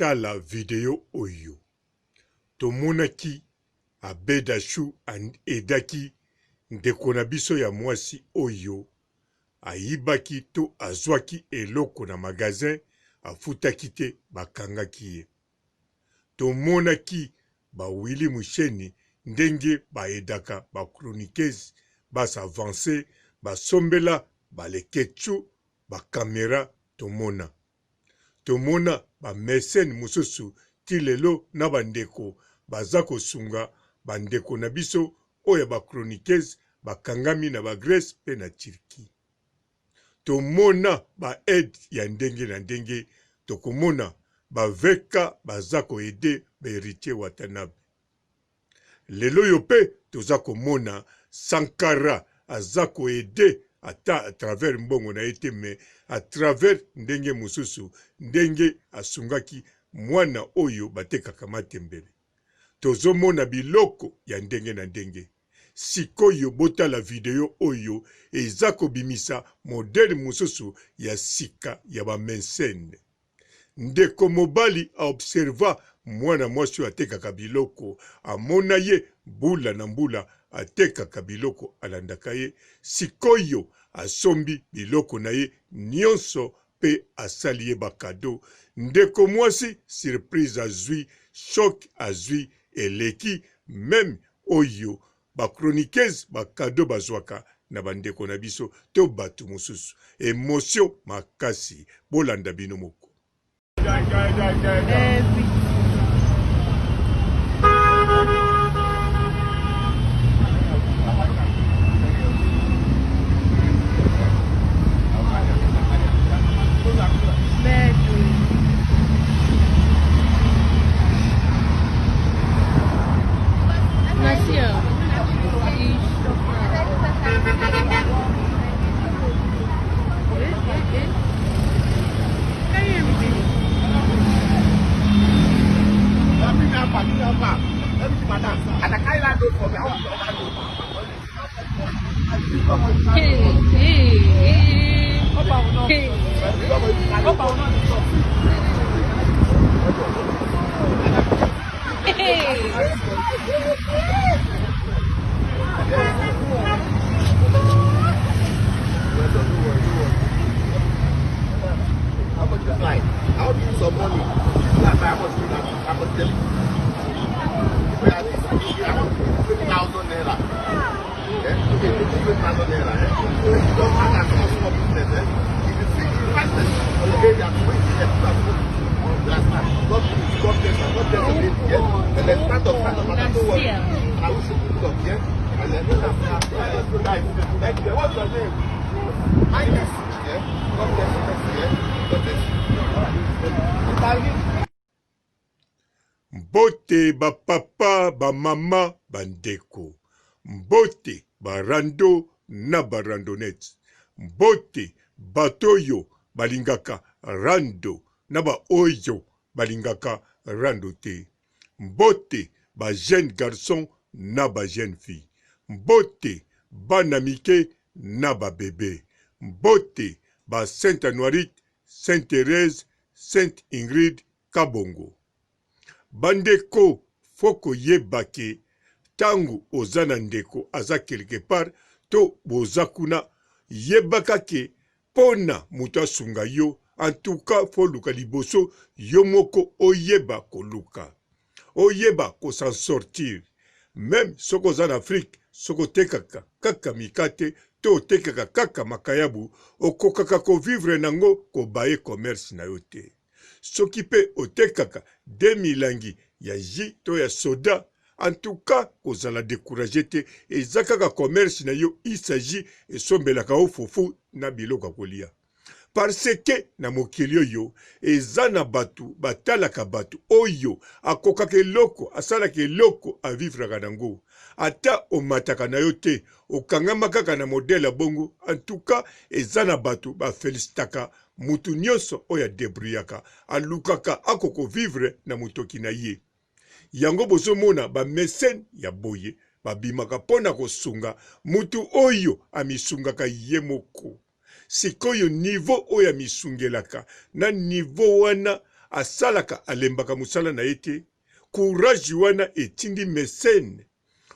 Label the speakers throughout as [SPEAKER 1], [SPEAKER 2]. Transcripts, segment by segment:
[SPEAKER 1] tala video oyo. Tomonaki abedashu edaki ndeko na biso ya mwasi oyo. Ayibaki to azwaki eloko na magazin afutaki te bakangaki ye. Tomonaki ba Willy Musheni ndenge baedaka ba chroniqueuse basavance basombela balekechu bakamera tomona. Tomona ba mesen mususu tilelo na bandeko baza kosunga bandeko na biso oya ba chroniqueuse bakangami na ba Grèce pe na Turquie. Tomona ba aide ya ndenge na ndenge tokomona baveka baza koede Héritier Watanabe. Lelo yo pe toza komona Sankara aza koede ata à travers mbongo na ete me à travers ndenge mususu ndenge asungaki mwana oyo batekaka matembele. Tozomona biloko ya ndenge na ndenge. Sikoyo botala video oyo eza kobimisa modele mususu ya sika ya bamensene. Ndeko mobali a observa mwana mwasi atekaka biloko amona ye mbula na mbula atekaka biloko alandaka ye. Sikoyo asombi biloko na ye nyonso pe asali ye bakado. Ndeko mwasi surprise azwi, choc azwi eleki même oyo ba chroniqueuse bakado bazwaka na bandeko na biso to batu mususu. Émotion makasi bolanda bino moko. Mbote ba papa ba mama bandeko. Mbote barando na barandonete. Mbote batoyo balingaka rando na ba oyo balingaka rando te. Mbote ba jeune garçon na ba jeune fille. Mbote bana mike na ba bébé. Mbote ba Sainte Anuarite, Sainte Thérèse, Sainte Ingrid Kabongo. Bandeko foko yebake tangu ozana ndeko aza quelque part to bozakuna yebaka ke pona muta sunga yo en tout cas fo luka liboso yo moko oyeba koluka oyeba ko s'en sortir même soko za en Afrique soko tekaka kaka mikate to tekaka kaka makayabu okokaka ko vivre nango ko baye commerce na yo te. Soki pe otekaka 2000 ya ji to ya soda, en tout cas kozala découragé te ezakaka commerce na yo isaji esombelaka o fufu na biloko kolia. Parce que na mokili oyo eza na batu batalaka batu oyo akokaka eloko asalaka eloko avivraka nango. Ata omataka na yo te okangama kaka na modele bongo. En tout cas eza na batu bafelicitaka mutu nyonso oya debruyaka alukaka akoko vivre na mutoki na ye. Yango bozomona ba mesen ya boye babimaka pona kosunga mutu oyo amisungaka ye moko. Sikoyo niveau oya misungelaka na niveau wana asalaka alembaka musala na ete courage wana etindi mesene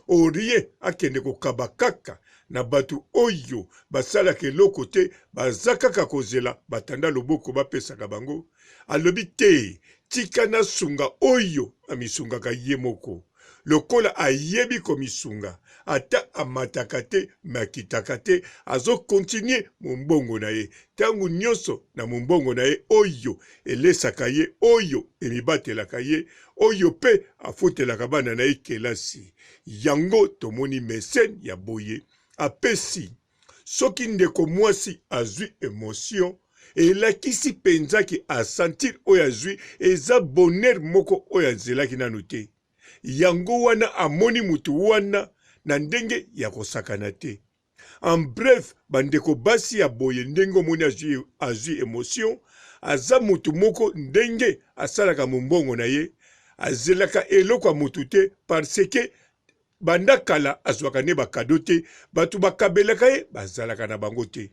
[SPEAKER 1] orie akende kokaba kaka na batu oyo basalaka eloko te baza kaka kozela batanda loboko bapesaka bango alobi te tika na sunga oyo amisungaka ye moko lokola ayebi komisunga ata amataka te makitaka te azokontinue mombongo na ye ntango nyonso na mombongo na ye oyo elesaka ye oyo emibatelaka ye oyo pe afutelaka bana na ye kelasi yango tomoni mesene ya boye apesi soki ndeko mwasi azwi émotion elakisi penzaki asentir oyo azwi eza bonheur moko oyo azelaki nanu te yango wana amoni mutu wana na ndenge ya kosakana te en bref bandeko basi ya boye ndenge omoni azwi émotion aza mutu moko ndenge asalaka mombongo na ye azelaka eloko ya mutu te parce que banda kala azwaka ne bakado te batu bakabelaka ye bazalaka na bango te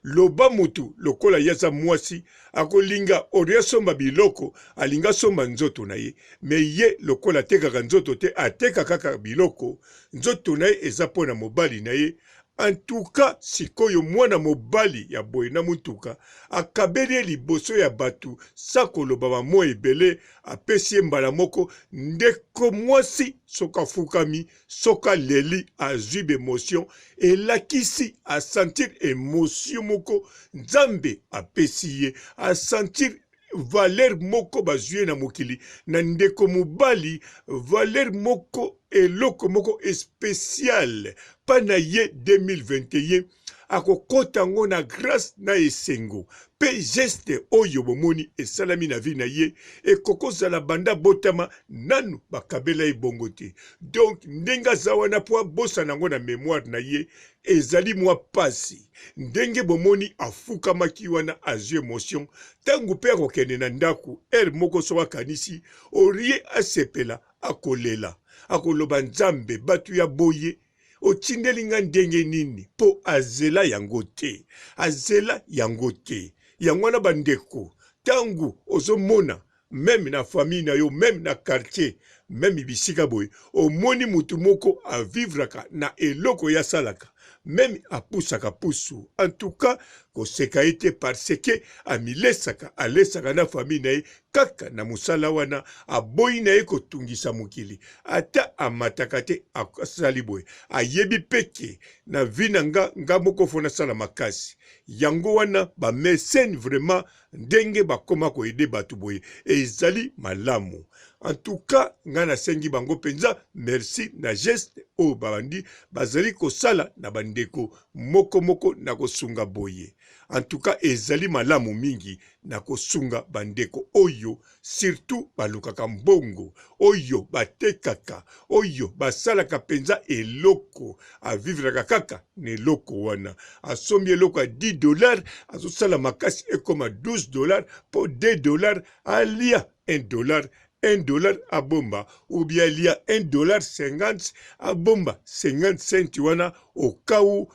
[SPEAKER 1] loba mutu lokola yaza mwasi akolinga oria somba biloko alinga somba nzoto na ye me ye lokola atekaka nzoto te ateka kaka biloko nzoto na ye eza mpona mobali na ye antuka sikoyo mwana mobali ya boye na mutuka akabeli liboso ya batu sa koloba bamo ebele apesi ye mbala moko ndeko mwasi soka afukami soka leli azwi bemotion elakisi asentir émotion moko nzambe apesi ye asentir valeur moko bazwi na mokili na ndeko mobali valeur moko eloko moko especial pa na ye 2021 akokota ngo na grâce na esengo pe geste oyo bomoni esalami na vie na ye ekokozala banda botama nanu bakabela ye bongo te donc ndenge aza wana po abosana ngo na mémoire na ye ezali mwa pasi ndenge bomoni afukamaki wana azwi émotion ntango mpe akokende na ndako ere moko soki akanisi orie asepela akolela akoloba nzambe batu ya boye otindeli nga ndenge nini po azela yango te azela yango te yango wana bandeko ntango ozomona meme na famille na yo meme na quartier meme bisika boye omoni mutu moko avivraka na eloko yasalaka meme apusaka pusu en tout cas koseka ete parce que amilesaka alesaka na famille na ye kaka na musala wana aboyi na ye kotungisa mokili ata amataka te asali boye ayebi peke na vi na nga moko fo nasala makasi yango wana bamesene vraiment ndenge bakoma koyede bato boye ezali malamu en tout cas nga nasengi bango penza merci na geste oyo babandi bazali kosala na bandeko moko na kosunga boye en tout cas ezali malamu mingi na kosunga bandeko oyo surtout balukaka mbongo oyo batekaka oyo basalaka penza eloko avivraka kaka na eloko wana asombi eloko ya $10 azosala makasi ekoma $12 po $2 alia $1 $1 abomba ou bien il y a $1.50 abomba 50 cents wana au cas où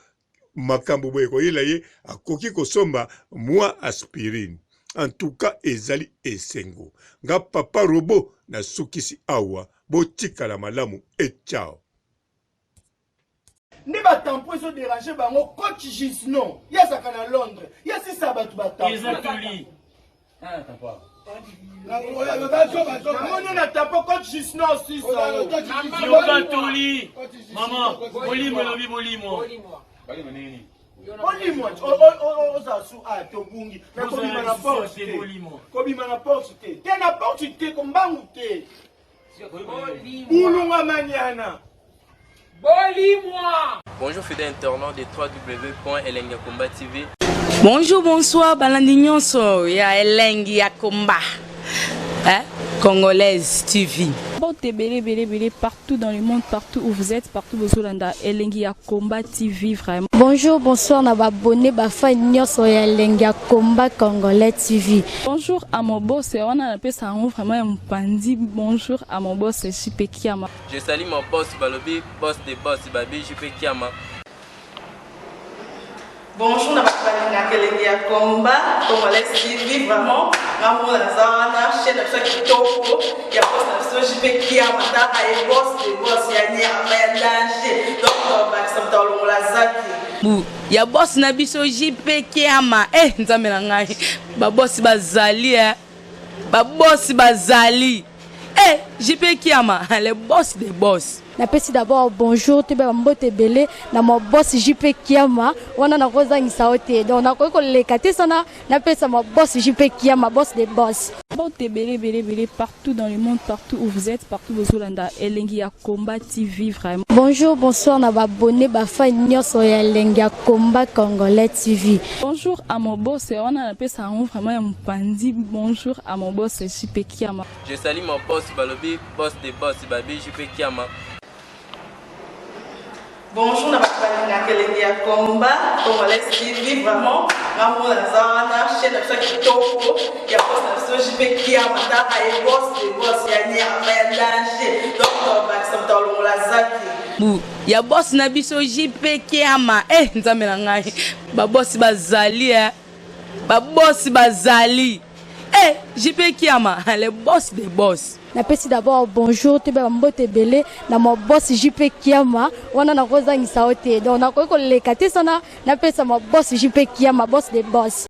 [SPEAKER 1] makambo boye koyela ye akoki kosomba mwa aspirine en tout cas ezali esengo nga papa robo na sukisi awa botikala malamu et ciao
[SPEAKER 2] ne batampo ezo déranger bango coach Gisnon yazaka na Londres yasisa bato batampo
[SPEAKER 3] ezatuli
[SPEAKER 2] namoni na tapo coach Gisnon aussi
[SPEAKER 3] yokatuli mama bolimo elobi bolimo
[SPEAKER 2] olimo ozasu tobungi kobima na porte te na porte te kombangu te bulunga maniana.
[SPEAKER 4] Bonjour fidèles internautes de www.elengiakomba TV.
[SPEAKER 5] Bonjour, bonsoir, balandi nyonso ya Elengi ya Komba. Congolaise TV.
[SPEAKER 6] Partout dans le monde, partout où vous êtes, partout où vous êtes, Elengi ya Komba TV vraiment.
[SPEAKER 7] Bonjour, bonsoir, na abonné ba fan nyonso ya Elengi ya Komba Congolais TV.
[SPEAKER 6] Bonjour à mon boss, on a appelé ça vraiment un pandi. Bonjour à mon boss, JP Kiama.
[SPEAKER 4] Je salue mon boss Balobi, boss de boss Babi JP Kiama.
[SPEAKER 5] Bonjour, na bakalanga kelenge ya combat congolais TV vraiment ngamu na zana chaîne ça kitoko ya boss na so jipe kia mata ay boss de boss ya ni ya danger donc ba samta longola zaki bu ya boss na biso jipe kiama nzambe na ngai ba boss bazali ba boss bazali jipe kiama les boss des boss.
[SPEAKER 7] Napesi d'abord bonjour te ba mbote belé na mo boss JP Kiama wana na kozangisa ote donc na ko lekate sana napesa mo boss JP Kiama boss des boss.
[SPEAKER 6] Mbote belé partout dans le monde, partout où vous êtes, partout où vous êtes, Elengi ya Combat TV vraiment.
[SPEAKER 7] Bonjour, bonsoir na ba abonné ba fan nyonso ya Elengi ya Combat Congolais TV.
[SPEAKER 6] Bonjour à mon boss, on a appelé ça vraiment un pandi. Bonjour à mon boss JP Kiama.
[SPEAKER 4] Je salue mon boss Balobi, boss des boss Babi JP Kiama.
[SPEAKER 5] Bonjour, na bakalanga kelenge ya combat congolais TV vraiment ngamu na zana chaîne ça kitoko ya boss na so jipe kia mata ay boss de boss ya ni ya danger donc ba samta longola zaki bu ya boss na biso jipe kiama nzambe na ngai ba boss bazali ba boss bazali jipe kiama les boss des boss.
[SPEAKER 7] Napesi d'abord bonjour te ba mbote belé na mo boss JP Kiama wana na kozangisa ote donc na ko lekate sana napesa mo boss JP Kiama boss des boss.